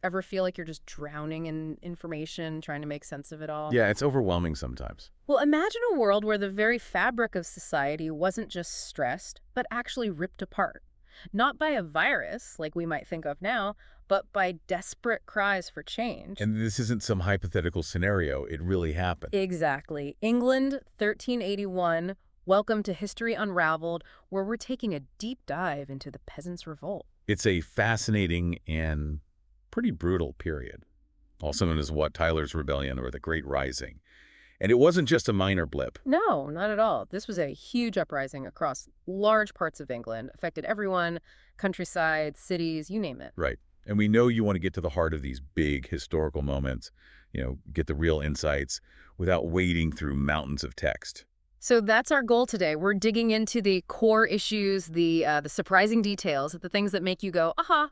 Ever feel like you're just drowning in information, trying to make sense of it all? Yeah, it's overwhelming sometimes. Well, imagine a world where the very fabric of society wasn't just stressed, but actually ripped apart. Not by a virus, like we might think of now, but by desperate cries for change. And this isn't some hypothetical scenario. It really happened. Exactly. England, 1381. Welcome to History Unraveled, where we're taking a deep dive into the Peasants' Revolt. It's a fascinating and pretty brutal period, also known as Wat Tyler's Rebellion or the Great Rising. And it wasn't just a minor blip. No, not at all. This was a huge uprising across large parts of England, affected everyone, countryside, cities, you name it. Right. And we know you want to get to the heart of these big historical moments, get the real insights without wading through mountains of text. So that's our goal today. We're digging into the core issues, the surprising details, the things that make you go, aha.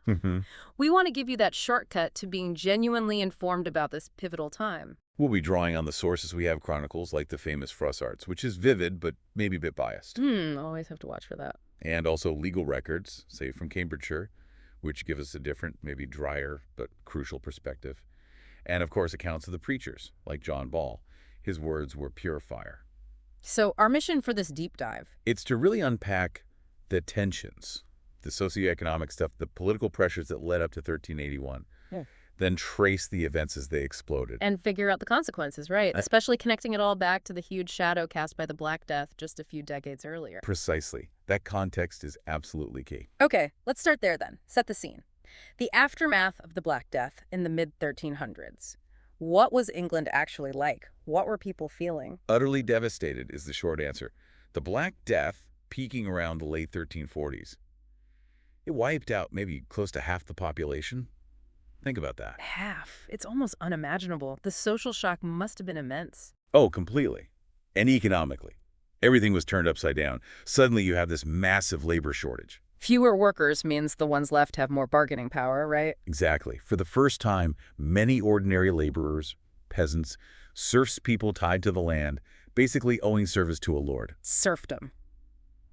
We want to give you that shortcut to being genuinely informed about this pivotal time. We'll be drawing on the sources we have chronicles like the famous Froissarts, which is vivid but maybe a bit biased. Always have to watch for that. And also legal records, say from Cambridgeshire, which give us a different, maybe drier but crucial perspective. And of course accounts of the preachers, like John Ball. His words were pure fire. So our mission for this deep dive, It's to really unpack the tensions, the socioeconomic stuff, the political pressures that led up to 1381, then trace the events as they exploded. and figure out the consequences, right? Especially connecting it all back to the huge shadow cast by the Black Death just a few decades earlier. Precisely. That context is absolutely key. Okay, let's start there then. Set the scene. The aftermath of the Black Death in the mid-1300s. What was England actually like? What were people feeling? Utterly devastated is the short answer. The Black Death, peaking around the late 1340s, it wiped out maybe close to half the population. Think about that. Half. It's almost unimaginable. The social shock must have been immense. Oh, completely. And economically. Everything was turned upside down. Suddenly you have this massive labor shortage. Fewer workers means the ones left have more bargaining power, right? Exactly. For the first time, many ordinary laborers, peasants, serfs, people tied to the land, basically owing service to a lord. Serfdom.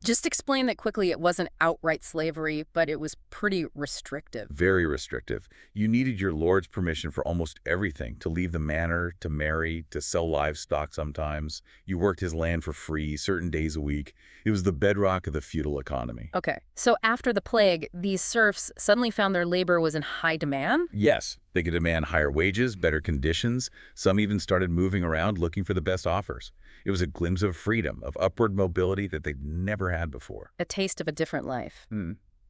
Just explain that quickly. It wasn't outright slavery, but it was pretty restrictive. Very restrictive. You needed your lord's permission for almost everything, to leave the manor, to marry, to sell livestock sometimes. You worked his land for free, certain days a week. It was the bedrock of the feudal economy. Okay, so after the plague, these serfs suddenly found their labor was in high demand? Yes, they could demand higher wages, better conditions. Some even started moving around looking for the best offers. It was a glimpse of freedom, of upward mobility that they'd never had before. A taste of a different life.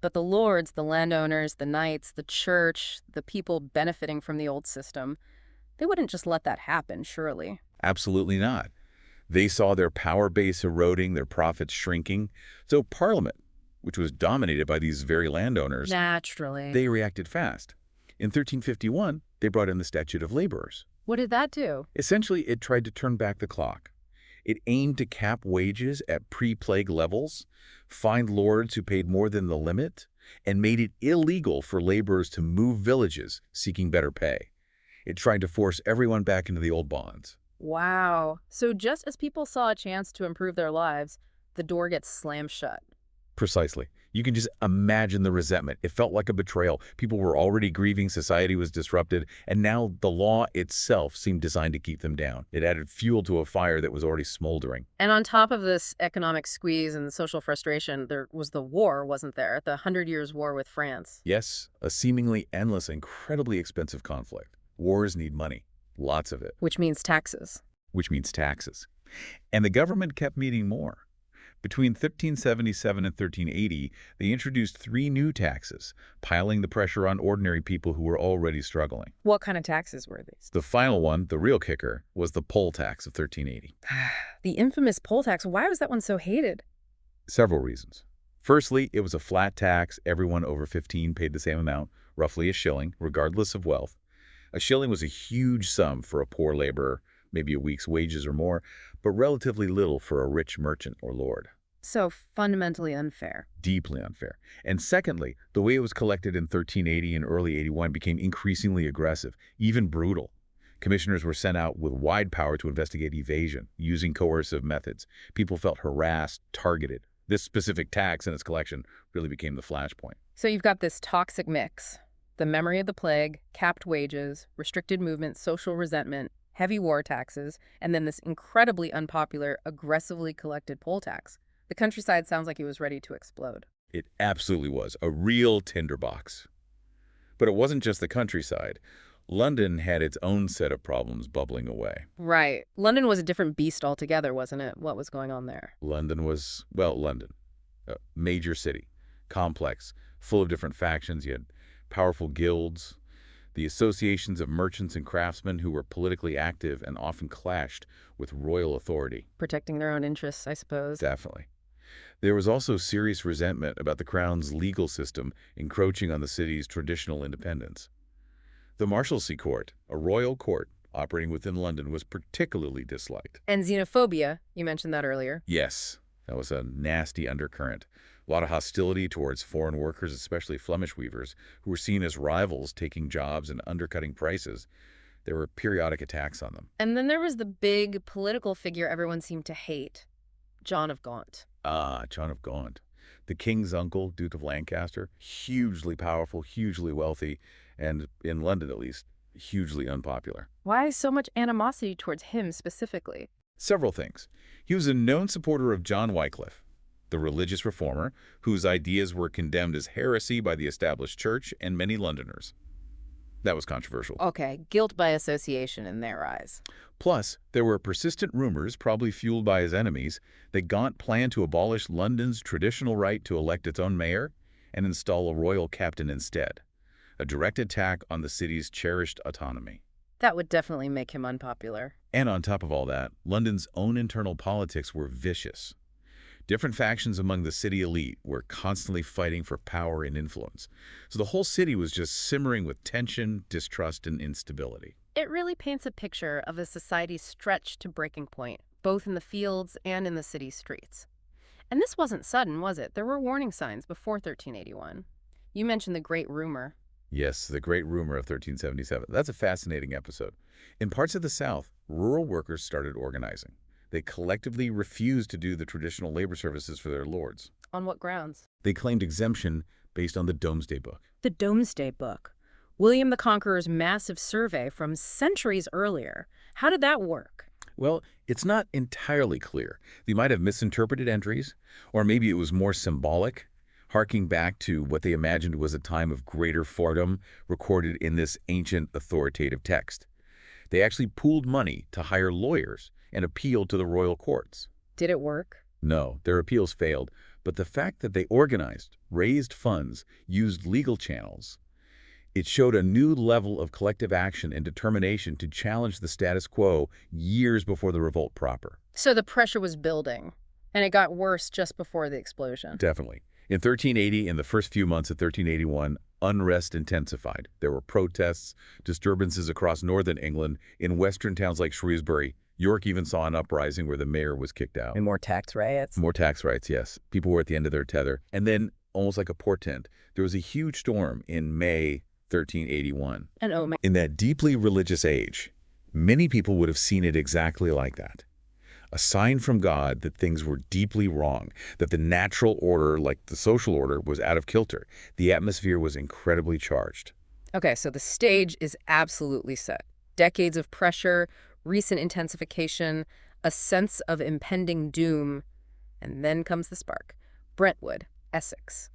But the lords, the landowners, the knights, the church, the people benefiting from the old system, they wouldn't just let that happen, surely. Absolutely not. They saw their power base eroding, their profits shrinking. So Parliament, which was dominated by these very landowners, Naturally. they reacted fast. In 1351, they brought in the Statute of Laborers. What did that do? Essentially, it tried to turn back the clock. It aimed to cap wages at pre-plague levels, fined lords who paid more than the limit, and made it illegal for laborers to move villages seeking better pay. It tried to force everyone back into the old bonds. Wow. So just as people saw a chance to improve their lives, the door gets slammed shut. Precisely. You can just imagine the resentment. It felt like a betrayal. People were already grieving, society was disrupted, and now the law itself seemed designed to keep them down. It added fuel to a fire that was already smoldering. And on top of this economic squeeze and social frustration, there was the war, wasn't there? The 100 Years' War with France. Yes, a seemingly endless, incredibly expensive conflict. Wars need money. Lots of it. Which means taxes. Which means taxes. And the government kept needing more. Between 1377 and 1380, they introduced 3 new taxes, piling the pressure on ordinary people who were already struggling. What kind of taxes were these? The final one, the real kicker, was the poll tax of 1380. The infamous poll tax. Why was that one so hated? Several reasons. Firstly, it was a flat tax. Everyone over 15 paid the same amount, roughly a shilling, regardless of wealth. A shilling was a huge sum for a poor laborer, maybe a week's wages or more, but relatively little for a rich merchant or lord. So fundamentally unfair. Deeply unfair. And secondly, the way it was collected in 1380 and early 81 became increasingly aggressive, even brutal. Commissioners were sent out with wide power to investigate evasion, using coercive methods. People felt harassed, targeted. This specific tax and its collection really became the flashpoint. So you've got this toxic mix. The memory of the plague, capped wages, restricted movement, social resentment, heavy war taxes, and then this incredibly unpopular, aggressively collected poll tax. The countryside sounds like it was ready to explode. It absolutely was a real tinderbox. But it wasn't just the countryside. London had its own set of problems bubbling away. Right. London was a different beast altogether, wasn't it? What was going on there? London was, well, London, a major city, complex, full of different factions. You had powerful guilds, the associations of merchants and craftsmen who were politically active and often clashed with royal authority. Protecting their own interests, I suppose. Definitely. There was also serious resentment about the crown's legal system encroaching on the city's traditional independence. The Marshalsea Court, a royal court operating within London, was particularly disliked. And xenophobia, you mentioned that earlier. Yes, that was a nasty undercurrent. A lot of hostility towards foreign workers, especially Flemish weavers, who were seen as rivals taking jobs and undercutting prices. There were periodic attacks on them. And then there was the big political figure everyone seemed to hate, John of Gaunt. Ah, John of Gaunt. The king's uncle, Duke of Lancaster, hugely powerful, hugely wealthy, and, in London at least, hugely unpopular. Why so much animosity towards him specifically? Several things. He was a known supporter of John Wycliffe, the religious reformer, whose ideas were condemned as heresy by the established church and many Londoners. That was controversial. Okay, guilt by association in their eyes. Plus, there were persistent rumors, probably fueled by his enemies, that Gaunt planned to abolish London's traditional right to elect its own mayor and install a royal captain instead, a direct attack on the city's cherished autonomy. That would definitely make him unpopular. And on top of all that, London's own internal politics were vicious. Different factions among the city elite were constantly fighting for power and influence. So the whole city was just simmering with tension, distrust, and instability. It really paints a picture of a society stretched to breaking point, both in the fields and in the city streets. And this wasn't sudden, was it? There were warning signs before 1381. You mentioned the Great Rumor. Yes, the Great Rumor of 1377. That's a fascinating episode. In parts of the South, rural workers started organizing. They collectively refused to do the traditional labor services for their lords. On what grounds? They claimed exemption based on the Domesday Book. The Domesday Book. William the Conqueror's massive survey from centuries earlier. How did that work? Well, it's not entirely clear. They might have misinterpreted entries, or maybe it was more symbolic, harking back to what they imagined was a time of greater freedom recorded in this ancient authoritative text. They actually pooled money to hire lawyers and appealed to the royal courts. Did it work? No, their appeals failed, but the fact that they organized, raised funds, used legal channels, it showed a new level of collective action and determination to challenge the status quo years before the revolt proper. So the pressure was building, and it got worse just before the explosion. Definitely. In 1380, in the first few months of 1381, unrest intensified. There were protests, disturbances across northern England, in western towns like Shrewsbury. York even saw an uprising where the mayor was kicked out. And more tax riots? More tax riots, yes. People were at the end of their tether. And then, almost like a portent, there was a huge storm in May 1381. And oh my... In that deeply religious age, many people would have seen it exactly like that. A sign from God that things were deeply wrong, that the natural order, like the social order, was out of kilter. The atmosphere was incredibly charged. Okay, so the stage is absolutely set. Decades of pressure, recent intensification, a sense of impending doom, and then comes the spark. Brentwood, Essex,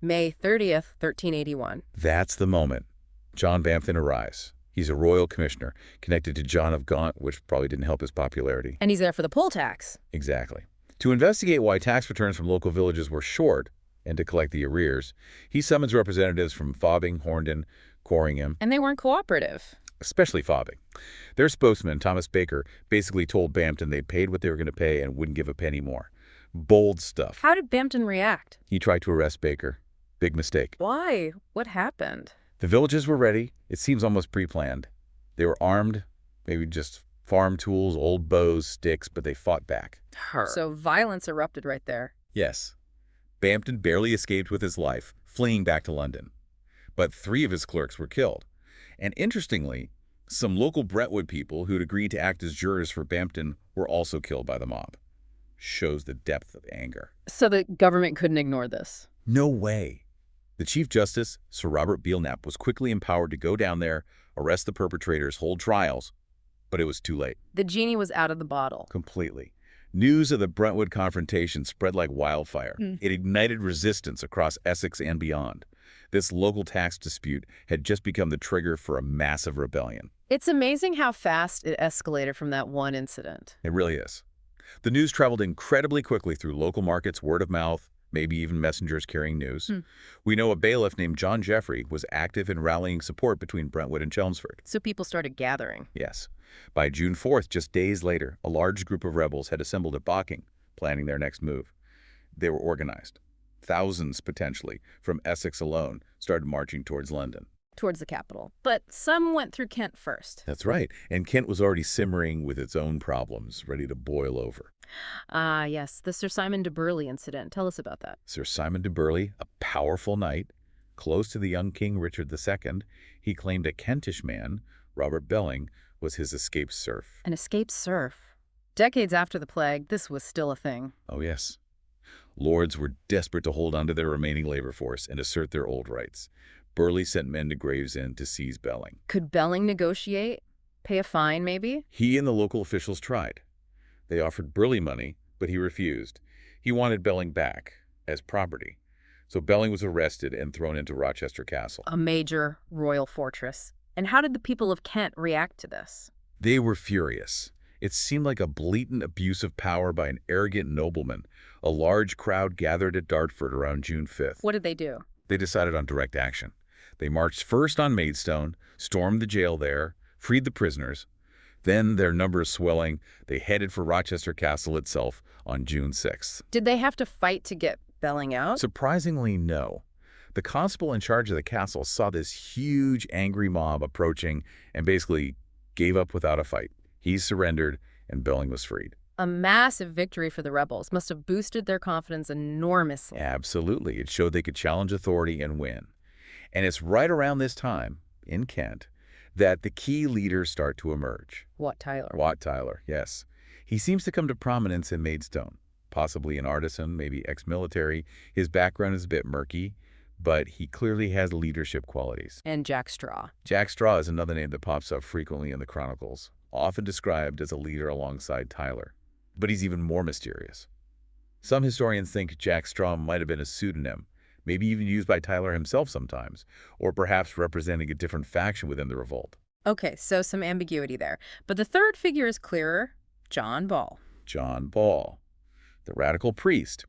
May 30th, 1381. That's the moment. John Bamford arrives. He's a royal commissioner, connected to John of Gaunt, which probably didn't help his popularity. And he's there for the poll tax. Exactly. To investigate why tax returns from local villages were short and to collect the arrears, he summons representatives from Fobbing, Horndon, Corringham. And they weren't cooperative. Especially Fobbing. Their spokesman, Thomas Baker, basically told Bampton they paid what they were going to pay and wouldn't give a penny more. Bold stuff. How did Bampton react? He tried to arrest Baker. Big mistake. Why? What happened? The villages were ready. It seems almost pre-planned. They were armed, maybe just farm tools, old bows, sticks, but they fought back. So violence erupted right there. Yes. Bampton barely escaped with his life, fleeing back to London. But 3 of his clerks were killed. And interestingly, some local Brentwood people who'd agreed to act as jurors for Bampton were also killed by the mob. Shows the depth of anger. So the government couldn't ignore this. No way. The Chief Justice, Sir Robert Belknap, was quickly empowered to go down there, arrest the perpetrators, hold trials, but it was too late. The genie was out of the bottle. Completely. News of the Brentwood confrontation spread like wildfire. It ignited resistance across Essex and beyond. This local tax dispute had just become the trigger for a massive rebellion. It's amazing how fast it escalated from that one incident. It really is. The news traveled incredibly quickly through local markets, word of mouth, maybe even messengers carrying news. We know a bailiff named John Jeffrey was active in rallying support between Brentwood and Chelmsford. So people started gathering. Yes. By June 4th, just days later, a large group of rebels had assembled at Barking, planning their next move. They were organized. Thousands, potentially, from Essex alone, started marching towards London. Towards the capital. But some went through Kent first. That's right. And Kent was already simmering with its own problems, ready to boil over. Ah, yes, the Sir Simon de Burley incident. Tell us about that. Sir Simon de Burley, a powerful knight, close to the young King Richard II, he claimed a Kentish man, Robert Belling, was his escaped serf. An escaped serf. Decades after the plague, this was still a thing. Oh, yes. Lords were desperate to hold on to their remaining labor force and assert their old rights. Burley sent men to Gravesend to seize Belling. Could Belling negotiate? Pay a fine, maybe? He and the local officials tried. They offered Burley money, but he refused. He wanted Belling back as property. So Belling was arrested and thrown into Rochester Castle. A major royal fortress. And how did the people of Kent react to this? They were furious. It seemed like a blatant abuse of power by an arrogant nobleman. A large crowd gathered at Dartford around June 5th. What did they do? They decided on direct action. They marched first on Maidstone, stormed the jail there, freed the prisoners. Then, their numbers swelling, they headed for Rochester Castle itself on June 6th. Did they have to fight to get Belling out? Surprisingly, no. The constable in charge of the castle saw this huge, angry mob approaching and basically gave up without a fight. He surrendered, and Belling was freed. A massive victory for the rebels must have boosted their confidence enormously. Absolutely. It showed they could challenge authority and win. And it's right around this time, in Kent, that the key leaders start to emerge. Wat Tyler. Wat Tyler, yes. He seems to come to prominence in Maidstone. Possibly an artisan, maybe ex-military. His background is a bit murky, but he clearly has leadership qualities. And Jack Straw. Jack Straw is another name that pops up frequently in the chronicles, often described as a leader alongside Tyler. But he's even more mysterious. Some historians think Jack Straw might have been a pseudonym, maybe even used by Tyler himself sometimes, or perhaps representing a different faction within the revolt. Okay, so some ambiguity there. But the third figure is clearer. John Ball. John Ball, the radical priest.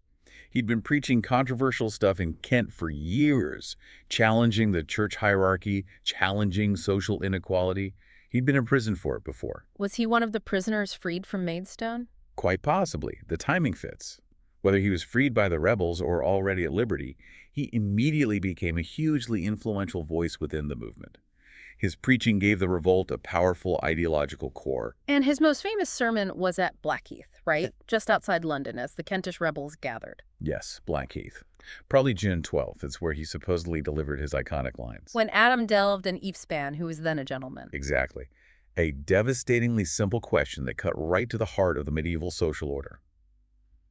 He'd been preaching controversial stuff in Kent for years, challenging the church hierarchy, challenging social inequality. He'd been imprisoned for it before. Was he one of the prisoners freed from Maidstone? Quite possibly. The timing fits. Whether he was freed by the rebels or already at liberty, he immediately became a hugely influential voice within the movement. His preaching gave the revolt a powerful ideological core. And his most famous sermon was at Blackheath, right? Just outside London, as the Kentish rebels gathered. Yes, Blackheath. Probably June 12th. It's where he supposedly delivered his iconic lines. When Adam delved an eavespan, who was then a gentleman. Exactly. A devastatingly simple question that cut right to the heart of the medieval social order.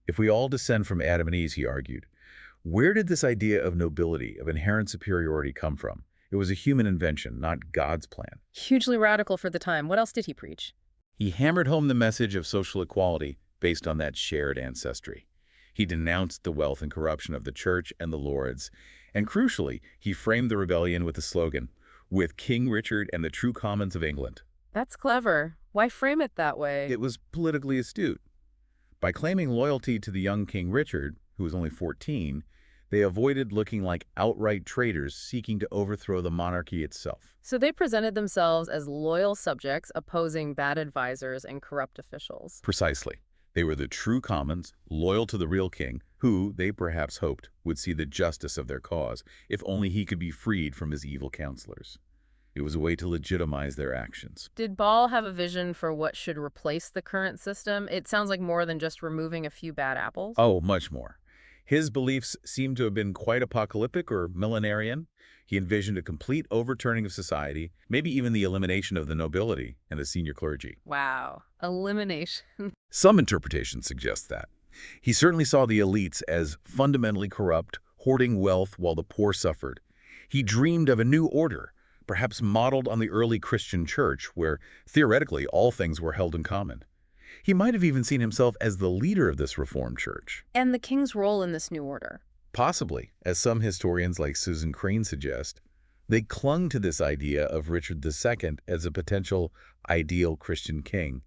If we all descend from Adam and Eve, he argued, where did this idea of nobility, of inherent superiority come from? It was a human invention, not God's plan. Hugely radical for the time. What else did he preach? He hammered home the message of social equality based on that shared ancestry. He denounced the wealth and corruption of the church and the lords. And crucially, he framed the rebellion with the slogan, "With King Richard and the true commons of England." That's clever. Why frame it that way? It was politically astute. By claiming loyalty to the young King Richard, who was only 14, they avoided looking like outright traitors seeking to overthrow the monarchy itself. So they presented themselves as loyal subjects opposing bad advisors and corrupt officials. Precisely. They were the true commons, loyal to the real king, who, they perhaps hoped, would see the justice of their cause, if only he could be freed from his evil counselors. It was a way to legitimize their actions. Did Ball have a vision for what should replace the current system? It sounds like more than just removing a few bad apples. Oh, much more. His beliefs seem to have been quite apocalyptic or millenarian. He envisioned a complete overturning of society, maybe even the elimination of the nobility and the senior clergy. Wow. Elimination. Some interpretations suggest that. He certainly saw the elites as fundamentally corrupt, hoarding wealth while the poor suffered. He dreamed of a new order, perhaps modeled on the early Christian church, where theoretically all things were held in common. He might have even seen himself as the leader of this reformed church. And the king's role in this new order. Possibly, as some historians like Susan Crane suggest, they clung to this idea of Richard II as a potential ideal Christian king.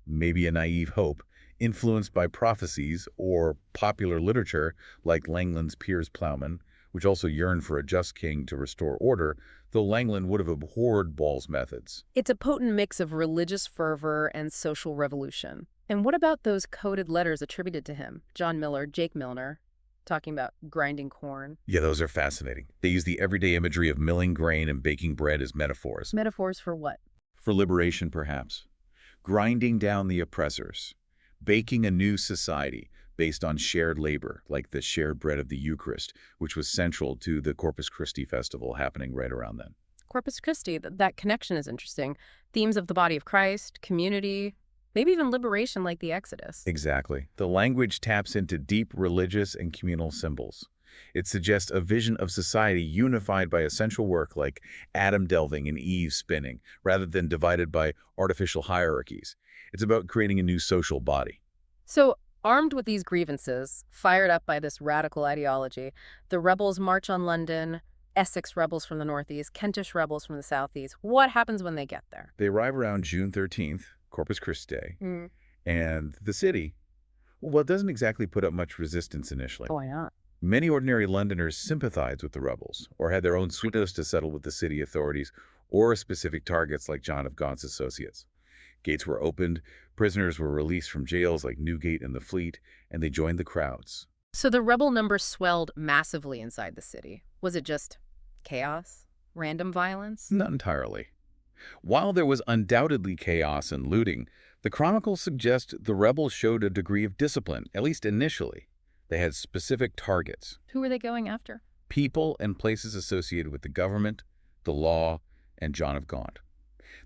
Maybe a naive hope, influenced by prophecies or popular literature like Langland's Piers Plowman, which also yearned for a just king to restore order, though Langland would have abhorred Ball's methods. It's a potent mix of religious fervor and social revolution. And what about those coded letters attributed to him? John Miller, Jake Milner, talking about grinding corn. Yeah, those are fascinating. They use the everyday imagery of milling grain and baking bread as metaphors. Metaphors for what? For liberation, perhaps. Grinding down the oppressors. Baking a new society based on shared labor, like the shared bread of the Eucharist, which was central to the Corpus Christi festival happening right around then. Corpus Christi, that connection is interesting. Themes of the body of Christ, community, maybe even liberation like the Exodus. Exactly. The language taps into deep religious and communal symbols. It suggests a vision of society unified by essential work like Adam delving and Eve spinning, rather than divided by artificial hierarchies. It's about creating a new social body. So, armed with these grievances, fired up by this radical ideology, the rebels march on London, Essex rebels from the northeast, Kentish rebels from the southeast. What happens when they get there? They arrive around June 13th, Corpus Christi Day, Mm. and the city, well, it doesn't exactly put up much resistance initially. Why not? Many ordinary Londoners sympathized with the rebels or had their own suitors to settle with the city authorities or specific targets like John of Gaunt's associates. Gates were opened, prisoners were released from jails like Newgate and the Fleet, and they joined the crowds. So the rebel numbers swelled massively inside the city. Was it just chaos? Random violence? Not entirely. While there was undoubtedly chaos and looting, the chronicles suggest the rebels showed a degree of discipline, at least initially. They had specific targets. Who were they going after? People and places associated with the government, the law, and John of Gaunt.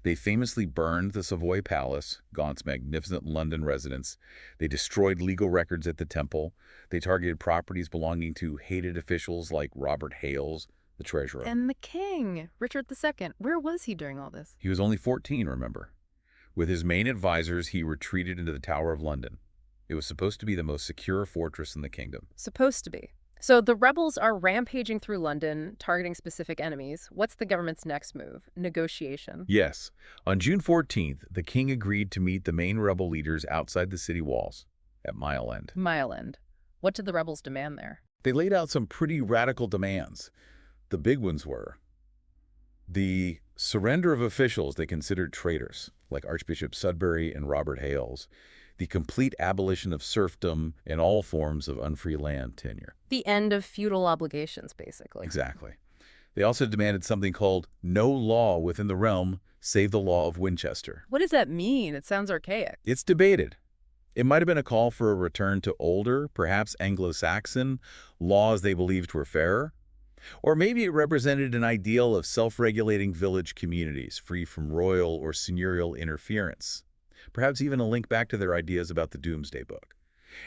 They famously burned the Savoy Palace, Gaunt's magnificent London residence. They destroyed legal records at the temple. They targeted properties belonging to hated officials like Robert Hales, the treasurer. And the king, Richard II. Where was he during all this? He was only 14, remember. With his main advisors, he retreated into the Tower of London. It was supposed to be the most secure fortress in the kingdom. Supposed to be. So the rebels are rampaging through London, targeting specific enemies. What's the government's next move? Negotiation. Yes. On June 14th, the king agreed to meet the main rebel leaders outside the city walls at Mile End. Mile End. What did the rebels demand there? They laid out some pretty radical demands. The big ones were the surrender of officials they considered traitors, like Archbishop Sudbury and Robert Hales, the complete abolition of serfdom and all forms of unfree land tenure. The end of feudal obligations, basically. Exactly. They also demanded something called no law within the realm save the law of Winchester. What does that mean? It sounds archaic. It's debated. It might have been a call for a return to older, perhaps Anglo-Saxon, laws they believed were fairer. Or maybe it represented an ideal of self-regulating village communities, free from royal or seigneurial interference. Perhaps even a link back to their ideas about the Doomsday Book.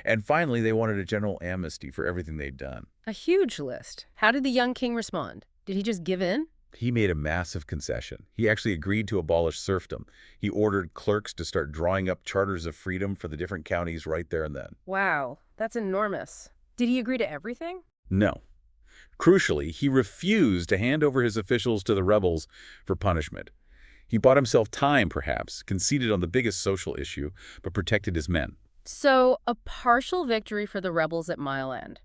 And finally, they wanted a general amnesty for everything they'd done. A huge list. How did the young king respond? Did he just give in? He made a massive concession. He actually agreed to abolish serfdom. He ordered clerks to start drawing up charters of freedom for the different counties right there and then. Wow, that's enormous. Did he agree to everything? No. Crucially, he refused to hand over his officials to the rebels for punishment. He bought himself time, perhaps, conceded on the biggest social issue, but protected his men. So, a partial victory for the rebels at Mile End.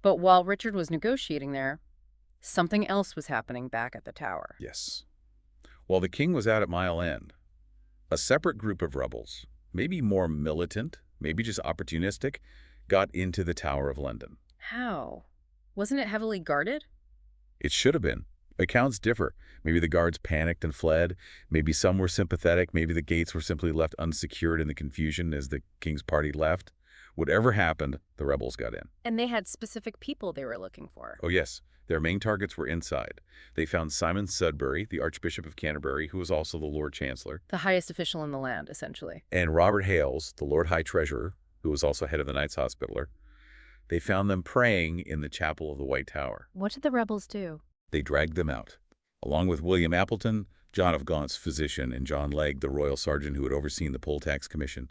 But while Richard was negotiating there, something else was happening back at the tower. Yes. While the king was out at Mile End, a separate group of rebels, maybe more militant, maybe just opportunistic, got into the Tower of London. How? Wasn't it heavily guarded? It should have been. Accounts differ. Maybe the guards panicked and fled. Maybe some were sympathetic. Maybe the gates were simply left unsecured in the confusion as the king's party left. Whatever happened, the rebels got in. And they had specific people they were looking for. Oh, yes. Their main targets were inside. They found Simon Sudbury, the Archbishop of Canterbury, who was also the Lord Chancellor. The highest official in the land, essentially. And Robert Hales, the Lord High Treasurer, who was also head of the Knights Hospitaller. They found them praying in the chapel of the White Tower. What did the rebels do? They dragged them out, along with William Appleton, John of Gaunt's physician, and John Legge, the royal sergeant who had overseen the poll tax commission.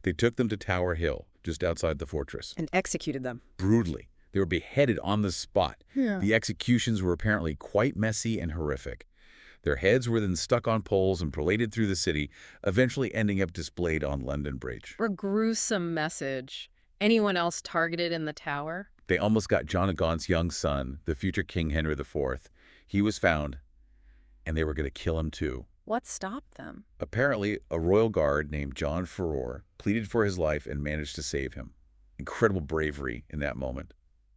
They took them to Tower Hill, just outside the fortress. And executed them. Brutally. They were beheaded on the spot. Yeah. The executions were apparently quite messy and horrific. Their heads were then stuck on poles and paraded through the city, eventually ending up displayed on London Bridge. A gruesome message. Anyone else targeted in the tower? They almost got John of Gaunt's young son, the future King Henry IV. He was found, and they were going to kill him too. What stopped them? Apparently, a royal guard named John Ferror pleaded for his life and managed to save him. Incredible bravery in that moment.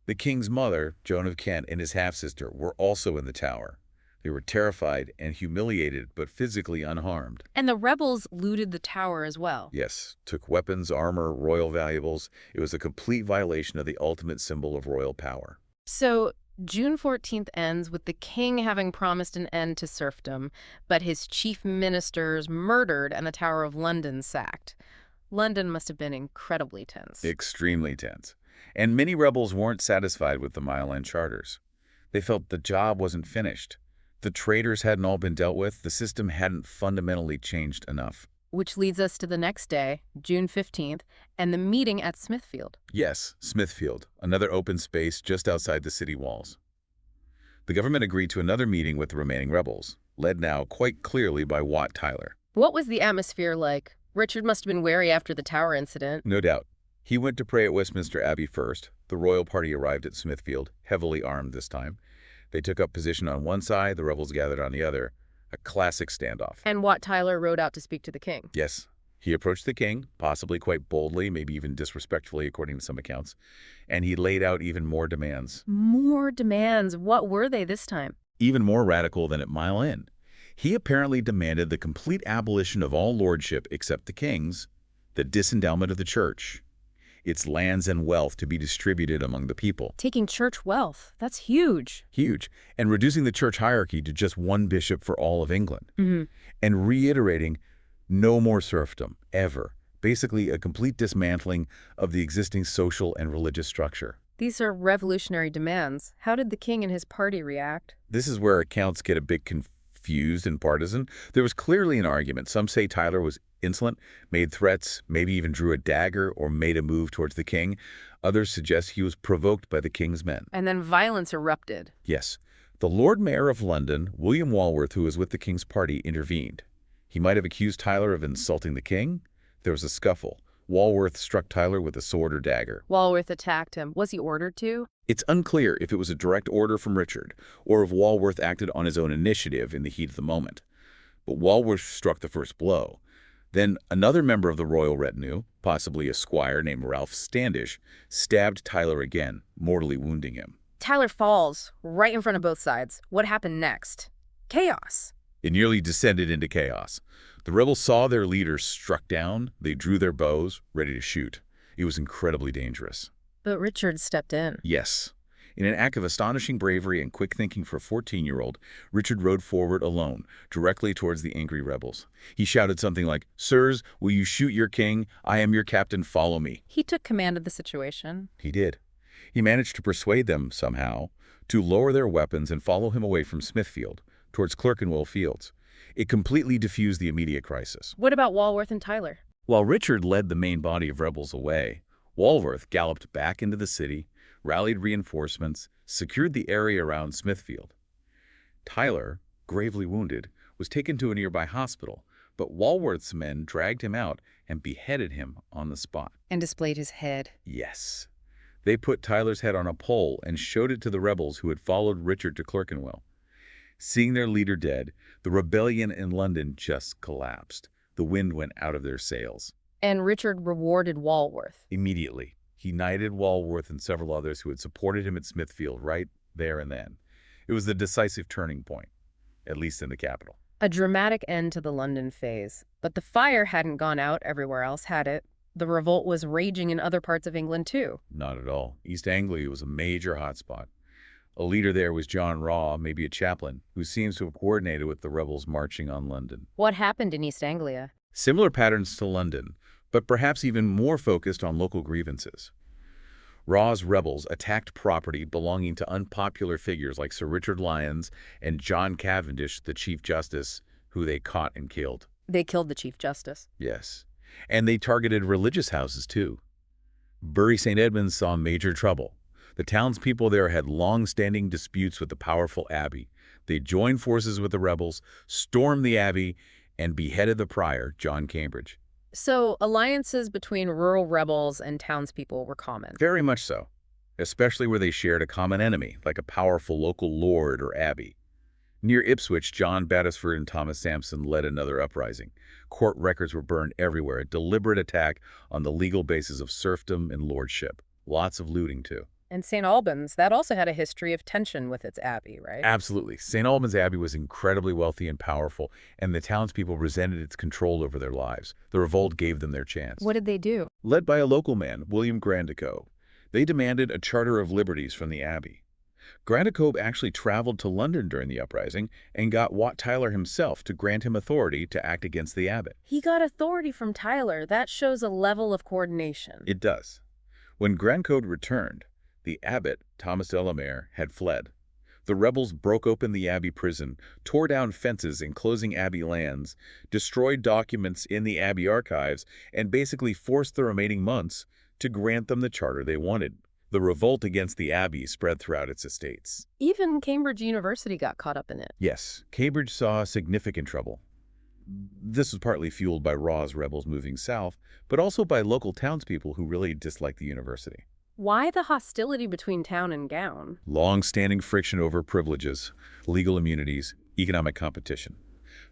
The king's mother, Joan of Kent, and his half-sister were also in the tower. They were terrified and humiliated, but physically unharmed. And the rebels looted the tower as well. Yes, took weapons, armor, royal valuables. It was a complete violation of the ultimate symbol of royal power. So, June 14th ends with the king having promised an end to serfdom, but his chief ministers murdered and the Tower of London sacked. London must have been incredibly tense. Extremely tense. And many rebels weren't satisfied with the Mile End charters. They felt the job wasn't finished. The traitors hadn't all been dealt with. The system hadn't fundamentally changed enough. Which leads us to the next day, June 15th, and the meeting at Smithfield. Yes, Smithfield, another open space just outside the city walls. The government agreed to another meeting with the remaining rebels, led now quite clearly by Wat Tyler. What was the atmosphere like? Richard must have been wary after the tower incident. No doubt. He went to pray at Westminster Abbey first. The royal party arrived at Smithfield, heavily armed this time. They took up position on one side, the rebels gathered on the other. A classic standoff. And Wat Tyler rode out to speak to the king. Yes. He approached the king, possibly quite boldly, maybe even disrespectfully according to some accounts, and he laid out even more demands. More demands? What were they this time? Even more radical than at Mile End. He apparently demanded the complete abolition of all lordship except the king's, the disendowment of the church, its lands and wealth to be distributed among the people. Taking church wealth. That's huge. Huge. And reducing the church hierarchy to just one bishop for all of England. And reiterating no more serfdom, ever. Basically, a complete dismantling of the existing social and religious structure. These are revolutionary demands. How did the king and his party react? This is where accounts get a bit confused and partisan. There was clearly an argument. Some say Tyler was insolent, made threats, maybe even drew a dagger or made a move towards the king. Others suggest he was provoked by the king's men. And then violence erupted. Yes. The Lord Mayor of London, William Walworth, who was with the king's party, intervened. He might have accused Tyler of insulting the king. There was a scuffle. Walworth struck Tyler with a sword or dagger. Walworth attacked him. Was he ordered to? It's unclear if it was a direct order from Richard or if Walworth acted on his own initiative in the heat of the moment. But Walworth struck the first blow. Then another member of the royal retinue, possibly a squire named Ralph Standish, stabbed Tyler again, mortally wounding him. Tyler falls right in front of both sides. What happened next? Chaos. It nearly descended into chaos. The rebels saw their leaders struck down. They drew their bows, ready to shoot. It was incredibly dangerous. But Richard stepped in. Yes. In an act of astonishing bravery and quick thinking for a 14-year-old, Richard rode forward alone, directly towards the angry rebels. He shouted something like, "Sirs, will you shoot your king? I am your captain, follow me." He took command of the situation. He did. He managed to persuade them, somehow, to lower their weapons and follow him away from Smithfield, towards Clerkenwell Fields. It completely diffused the immediate crisis. What about Walworth and Tyler? While Richard led the main body of rebels away, Walworth galloped back into the city, rallied reinforcements, secured the area around Smithfield. Tyler, gravely wounded, was taken to a nearby hospital, but Walworth's men dragged him out and beheaded him on the spot. And displayed his head. Yes. They put Tyler's head on a pole and showed it to the rebels who had followed Richard to Clerkenwell. Seeing their leader dead, the rebellion in London just collapsed. The wind went out of their sails. And Richard rewarded Walworth. Immediately, he knighted Walworth and several others who had supported him at Smithfield right there and then. It was the decisive turning point, at least in the capital. A dramatic end to the London phase. But the fire hadn't gone out everywhere else, had it? The revolt was raging in other parts of England, too. Not at all. East Anglia was a major hotspot. A leader there was John Raw, maybe a chaplain, who seems to have coordinated with the rebels marching on London. What happened in East Anglia? Similar patterns to London, but perhaps even more focused on local grievances. Raw's rebels attacked property belonging to unpopular figures like Sir Richard Lyons and John Cavendish, the Chief Justice, who they caught and killed. They killed the Chief Justice. Yes. And they targeted religious houses, too. Bury St. Edmunds saw major trouble. The townspeople there had long-standing disputes with the powerful abbey. They joined forces with the rebels, stormed the abbey, and beheaded the prior, John Cambridge. So alliances between rural rebels and townspeople were common. Very much so, especially where they shared a common enemy, like a powerful local lord or abbey. Near Ipswich, John Battisford and Thomas Sampson led another uprising. Court records were burned everywhere, a deliberate attack on the legal basis of serfdom and lordship. Lots of looting, too. And St. Albans, that also had a history of tension with its abbey, right? Absolutely. St. Albans Abbey was incredibly wealthy and powerful, and the townspeople resented its control over their lives. The revolt gave them their chance. What did they do? Led by a local man, William Grandicoe, they demanded a charter of liberties from the abbey. Grandicoe actually traveled to London during the uprising and got Wat Tyler himself to grant him authority to act against the abbot. He got authority from Tyler. That shows a level of coordination. It does. When Grandicoe returned, the abbot, Thomas de la Mare, had fled. The rebels broke open the abbey prison, tore down fences enclosing abbey lands, destroyed documents in the abbey archives, and basically forced the remaining monks to grant them the charter they wanted. The revolt against the abbey spread throughout its estates. Even Cambridge University got caught up in it. Yes, Cambridge saw significant trouble. This was partly fueled by Raw's rebels moving south, but also by local townspeople who really disliked the university. Why the hostility between town and gown? Long-standing friction over privileges, legal immunities, economic competition.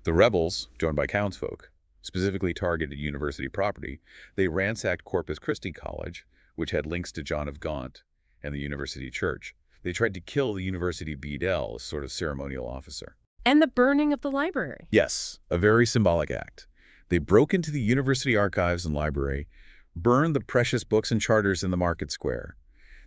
The rebels, joined by townsfolk, specifically targeted university property. They ransacked Corpus Christi College, which had links to John of Gaunt and the university church. They tried to kill the university beadle, a sort of ceremonial officer. And the burning of the library. Yes, a very symbolic act. They broke into the university archives and library, burned the precious books and charters in the market square.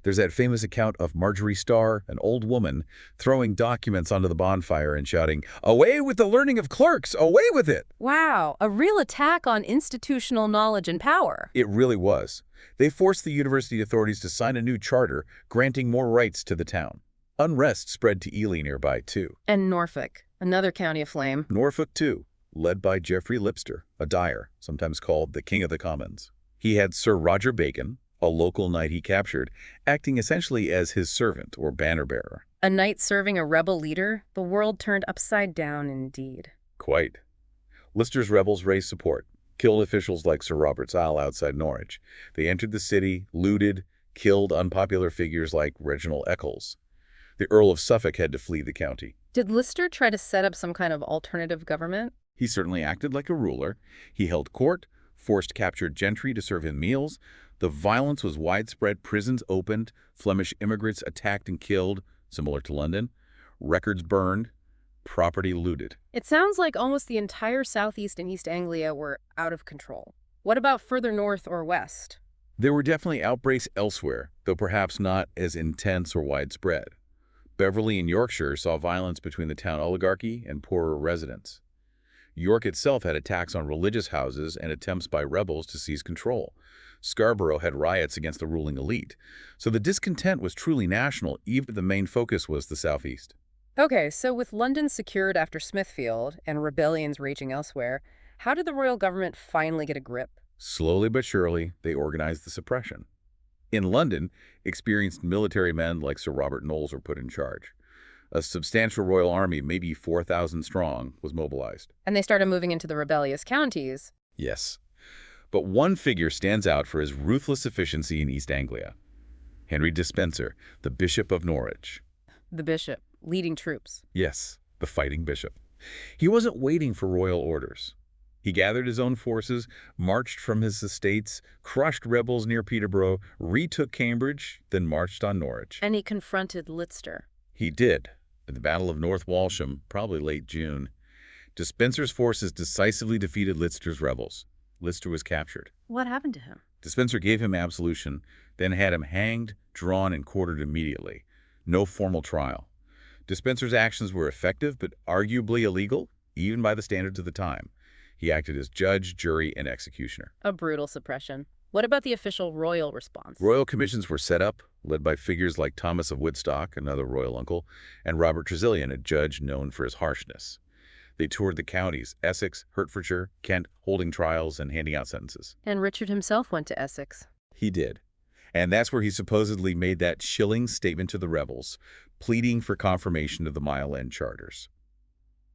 There's that famous account of Marjorie Starr, an old woman, throwing documents onto the bonfire and shouting, "Away with the learning of clerks! Away with it!" Wow, a real attack on institutional knowledge and power. It really was. They forced the university authorities to sign a new charter granting more rights to the town. Unrest spread to Ely nearby, too. And Norfolk, another county aflame. Norfolk, too, led by Geoffrey Lipster, a dyer, sometimes called the King of the Commons. He had Sir Roger Bacon, a local knight he captured, acting essentially as his servant or banner-bearer. A knight serving a rebel leader? The world turned upside down indeed. Quite. Lister's rebels raised support, killed officials like Sir Robert's Isle outside Norwich. They entered the city, looted, killed unpopular figures like Reginald Eccles. The Earl of Suffolk had to flee the county. Did Lister try to set up some kind of alternative government? He certainly acted like a ruler. He held court, forced captured gentry to serve him meals. The violence was widespread. Prisons opened. Flemish immigrants attacked and killed, similar to London. Records burned. Property looted. It sounds like almost the entire southeast and East Anglia were out of control. What about further north or west? There were definitely outbreaks elsewhere, though perhaps not as intense or widespread. Beverley in Yorkshire saw violence between the town oligarchy and poorer residents. York itself had attacks on religious houses and attempts by rebels to seize control. Scarborough had riots against the ruling elite. So the discontent was truly national, even if the main focus was the southeast. Okay, so with London secured after Smithfield and rebellions raging elsewhere, how did the royal government finally get a grip? Slowly but surely, they organized the suppression. In London, experienced military men like Sir Robert Knowles were put in charge. A substantial royal army, maybe 4,000 strong, was mobilized. And they started moving into the rebellious counties. Yes. But one figure stands out for his ruthless efficiency in East Anglia. Henry Despenser, the Bishop of Norwich. The bishop, leading troops. Yes, the fighting bishop. He wasn't waiting for royal orders. He gathered his own forces, marched from his estates, crushed rebels near Peterborough, retook Cambridge, then marched on Norwich. And he confronted Lister. He did, at the Battle of North Walsham, probably late June. Despenser's forces decisively defeated Lister's rebels. Lister was captured. What happened to him? Despenser gave him absolution, then had him hanged, drawn, and quartered immediately. No formal trial. Despenser's actions were effective, but arguably illegal, even by the standards of the time. He acted as judge, jury, and executioner. A brutal suppression. What about the official royal response? Royal commissions were set up, led by figures like Thomas of Woodstock, another royal uncle, and Robert Tresilian, a judge known for his harshness. They toured the counties, Essex, Hertfordshire, Kent, holding trials and handing out sentences. And Richard himself went to Essex. He did. And that's where he supposedly made that chilling statement to the rebels, pleading for confirmation of the Mile End Charters.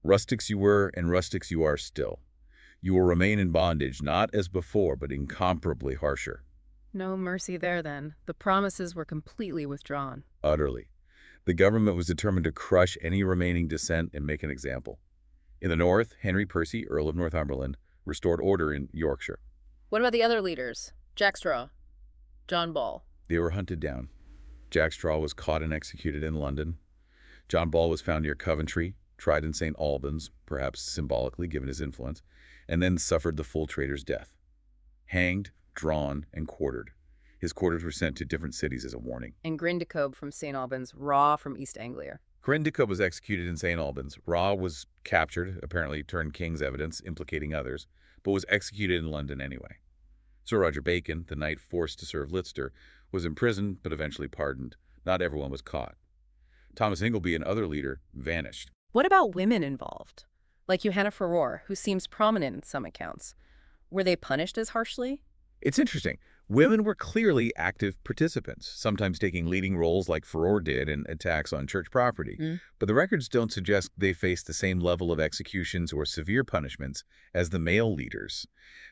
Rustics you were, and rustics you are still. You will remain in bondage, not as before, but incomparably harsher. No mercy there, then. The promises were completely withdrawn. Utterly. The government was determined to crush any remaining dissent and make an example. In the north, Henry Percy, Earl of Northumberland, restored order in Yorkshire. What about the other leaders? Jack Straw, John Ball. They were hunted down. Jack Straw was caught and executed in London. John Ball was found near Coventry, tried in St. Albans, perhaps symbolically given his influence, and then suffered the full traitor's death. Hanged, drawn, and quartered. His quarters were sent to different cities as a warning. And Grindecob from St. Albans, Raw from East Anglia. Grindecob was executed in St. Albans. Raw was captured, apparently turned king's evidence, implicating others, but was executed in London anyway. Sir Roger Bacon, the knight forced to serve Lister, was imprisoned but eventually pardoned. Not everyone was caught. Thomas Ingleby, another leader, vanished. What about women involved? Like Johanna Farrar, who seems prominent in some accounts. Were they punished as harshly? It's interesting. Women were clearly active participants, sometimes taking leading roles like Farrar did in attacks on church property. But the records don't suggest they faced the same level of executions or severe punishments as the male leaders.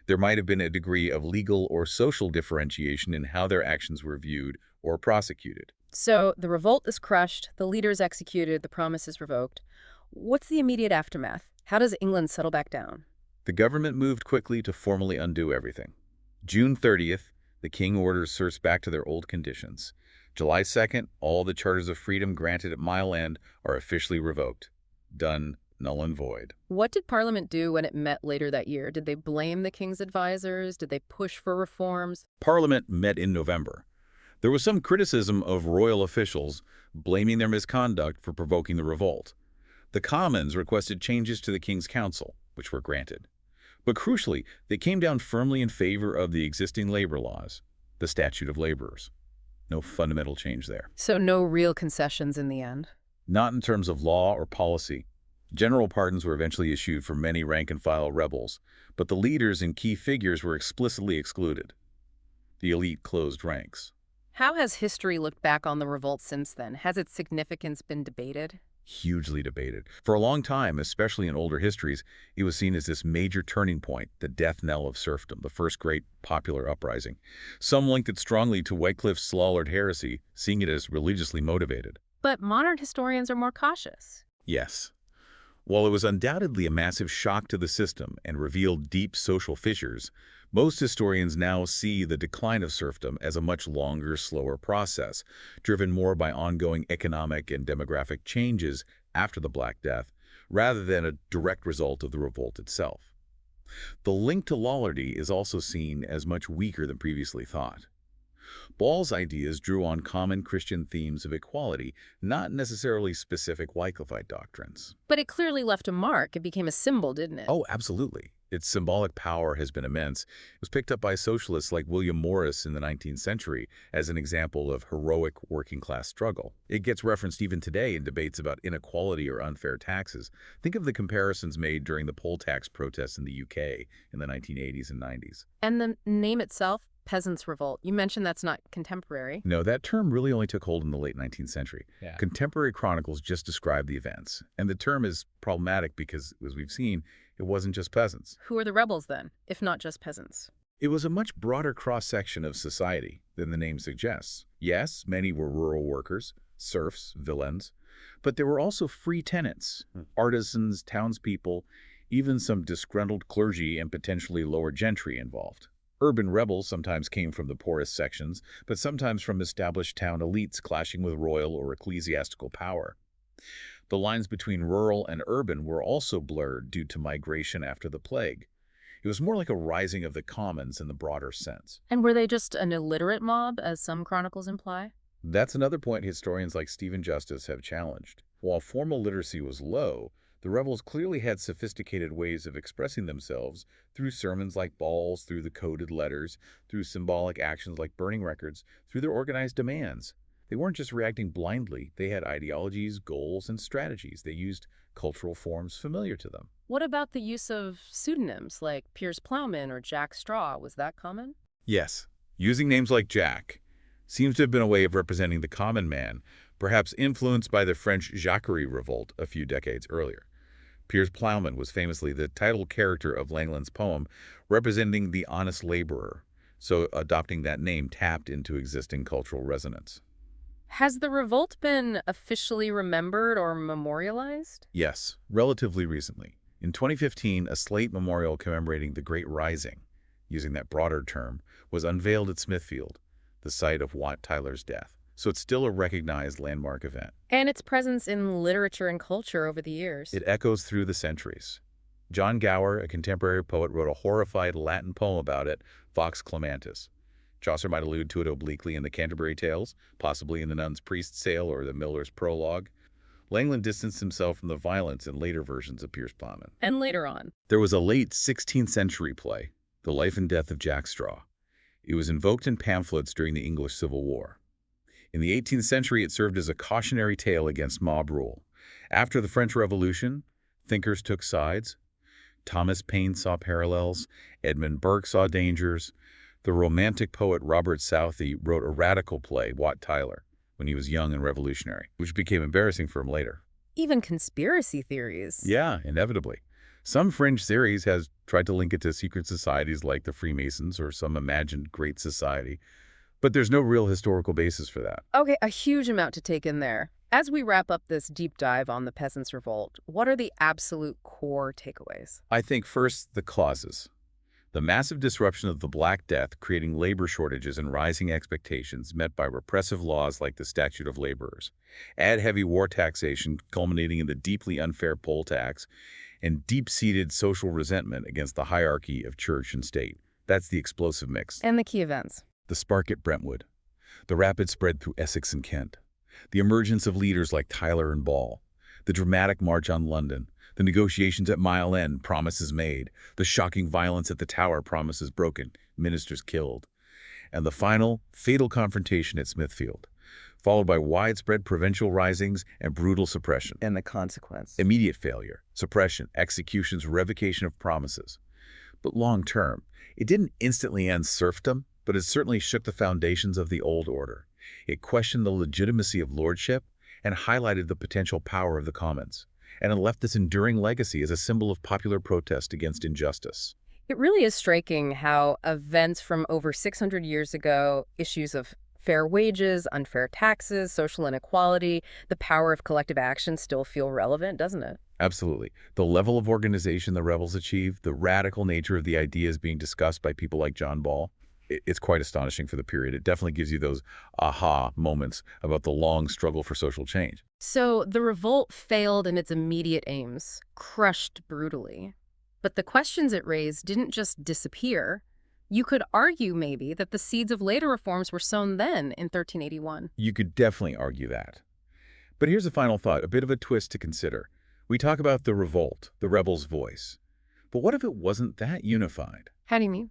There might have been a degree of legal or social differentiation in how their actions were viewed or prosecuted. So the revolt is crushed, the leaders executed, the promises revoked. What's the immediate aftermath? How does England settle back down? The government moved quickly to formally undo everything. June 30th, the king orders serfs back to their old conditions. July 2nd, all the charters of freedom granted at Mile End are officially revoked. Done, null and void. What did Parliament do when it met later that year? Did they blame the king's advisors? Did they push for reforms? Parliament met in November. There was some criticism of royal officials, blaming their misconduct for provoking the revolt. The Commons requested changes to the King's Council, which were granted. But crucially, they came down firmly in favor of the existing labor laws, the Statute of Laborers. No fundamental change there. So no real concessions in the end? Not in terms of law or policy. General pardons were eventually issued for many rank-and-file rebels, but the leaders and key figures were explicitly excluded. The elite closed ranks. How has history looked back on the revolt since then? Has its significance been debated? Hugely debated. For a long time, especially in older histories, it was seen as this major turning point, the death knell of serfdom, the first great popular uprising. Some linked it strongly to Wycliffe's Lollard heresy, seeing it as religiously motivated. But modern historians are more cautious. Yes. While it was undoubtedly a massive shock to the system and revealed deep social fissures, most historians now see the decline of serfdom as a much longer, slower process, driven more by ongoing economic and demographic changes after the Black Death, rather than a direct result of the revolt itself. The link to Lollardy is also seen as much weaker than previously thought. Ball's ideas drew on common Christian themes of equality, not necessarily specific Wycliffite doctrines. But it clearly left a mark. It became a symbol, didn't it? Oh, absolutely. Its symbolic power has been immense. It was picked up by socialists like William Morris in the 19th century as an example of heroic working-class struggle. It gets referenced even today in debates about inequality or unfair taxes. Think of the comparisons made during the poll tax protests in the UK in the 1980s and 90s. And the name itself? Peasants' Revolt. You mentioned that's not contemporary. No, that term really only took hold in the late 19th century. Yeah. Contemporary chronicles just describe the events. And the term is problematic because, as we've seen, it wasn't just peasants. Who are the rebels then, if not just peasants? It was a much broader cross-section of society than the name suggests. Yes, many were rural workers, serfs, villeins, but there were also free tenants, artisans, townspeople, even some disgruntled clergy and potentially lower gentry involved. Urban rebels sometimes came from the poorest sections, but sometimes from established town elites clashing with royal or ecclesiastical power. The lines between rural and urban were also blurred due to migration after the plague. It was more like a rising of the commons in the broader sense. And were they just an illiterate mob, as some chronicles imply? That's another point historians like Stephen Justice have challenged. While formal literacy was low, The rebels clearly had sophisticated ways of expressing themselves through sermons like balls, through the coded letters, through symbolic actions like burning records, through their organized demands. They weren't just reacting blindly, they had ideologies, goals, and strategies. They used cultural forms familiar to them. What about the use of pseudonyms like Piers Plowman or Jack Straw? Was that common? Yes, using names like Jack seems to have been a way of representing the common man, perhaps influenced by the French Jacquerie Revolt a few decades earlier. Piers Plowman was famously the title character of Langland's poem, representing the honest laborer, so adopting that name tapped into existing cultural resonance. Has the revolt been officially remembered or memorialized? Yes, relatively recently. In 2015, a slate memorial commemorating the Great Rising, using that broader term, was unveiled at Smithfield, the site of Wat Tyler's death. So it's still a recognized landmark event. And its presence in literature and culture over the years. It echoes through the centuries. John Gower, a contemporary poet, wrote a horrified Latin poem about it, Vox Clamantis. Chaucer might allude to it obliquely in the Canterbury Tales, possibly in the Nun's Priest's Tale or the Miller's Prologue. Langland distanced himself from the violence in later versions of Piers Plowman. And later on. There was a late 16th century play, The Life and Death of Jack Straw. It was invoked in pamphlets during the English Civil War. In the 18th century, it served as a cautionary tale against mob rule. After the French Revolution, thinkers took sides. Thomas Paine saw parallels. Edmund Burke saw dangers. The Romantic poet Robert Southey wrote a radical play, Wat Tyler, when he was young and revolutionary, which became embarrassing for him later. Even conspiracy theories. Yeah, inevitably. Some fringe theories has tried to link it to secret societies like the Freemasons or some imagined great society, but there's no real historical basis for that. Okay, a huge amount to take in there. As we wrap up this deep dive on the Peasants' Revolt, what are the absolute core takeaways? I think first, the causes. The massive disruption of the Black Death, creating labor shortages and rising expectations met by repressive laws like the Statute of Laborers. Add heavy war taxation, culminating in the deeply unfair poll tax, and deep-seated social resentment against the hierarchy of church and state. That's the explosive mix. And the key events. The spark at Brentwood, the rapid spread through Essex and Kent, the emergence of leaders like Tyler and Ball, the dramatic march on London, the negotiations at Mile End, promises made, the shocking violence at the Tower, promises broken, ministers killed, and the final, fatal confrontation at Smithfield, followed by widespread provincial risings and brutal suppression. And the consequence. Immediate failure, suppression, executions, revocation of promises. But long term, it didn't instantly end serfdom, but it certainly shook the foundations of the old order. It questioned the legitimacy of lordship and highlighted the potential power of the commons, and it left this enduring legacy as a symbol of popular protest against injustice. It really is striking how events from over 600 years ago, issues of fair wages, unfair taxes, social inequality, the power of collective action still feel relevant, doesn't it? Absolutely. The level of organization the rebels achieved, the radical nature of the ideas being discussed by people like John Ball, it's quite astonishing for the period. It definitely gives you those aha moments about the long struggle for social change. So the revolt failed in its immediate aims, crushed brutally. But the questions it raised didn't just disappear. You could argue, maybe, that the seeds of later reforms were sown then in 1381. You could definitely argue that. But here's a final thought, a bit of a twist to consider. We talk about the revolt, the rebel's voice. But what if it wasn't that unified? How do you mean?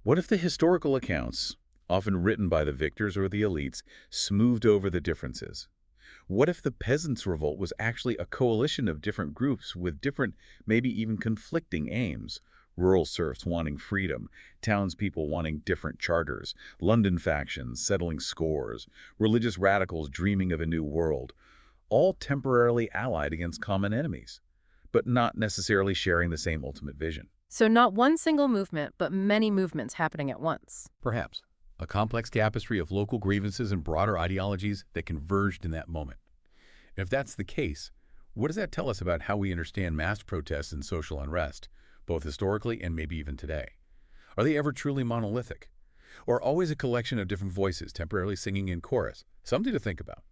What if the historical accounts, often written by the victors or the elites, smoothed over the differences? What if the Peasants' Revolt was actually a coalition of different groups with different, maybe even conflicting aims? Rural serfs wanting freedom, townspeople wanting different charters, London factions settling scores, religious radicals dreaming of a new world, all temporarily allied against common enemies, but not necessarily sharing the same ultimate vision. So not one single movement, but many movements happening at once. Perhaps. A complex tapestry of local grievances and broader ideologies that converged in that moment. And if that's the case, what does that tell us about how we understand mass protests and social unrest, both historically and maybe even today? Are they ever truly monolithic? Or always a collection of different voices temporarily singing in chorus? Something to think about.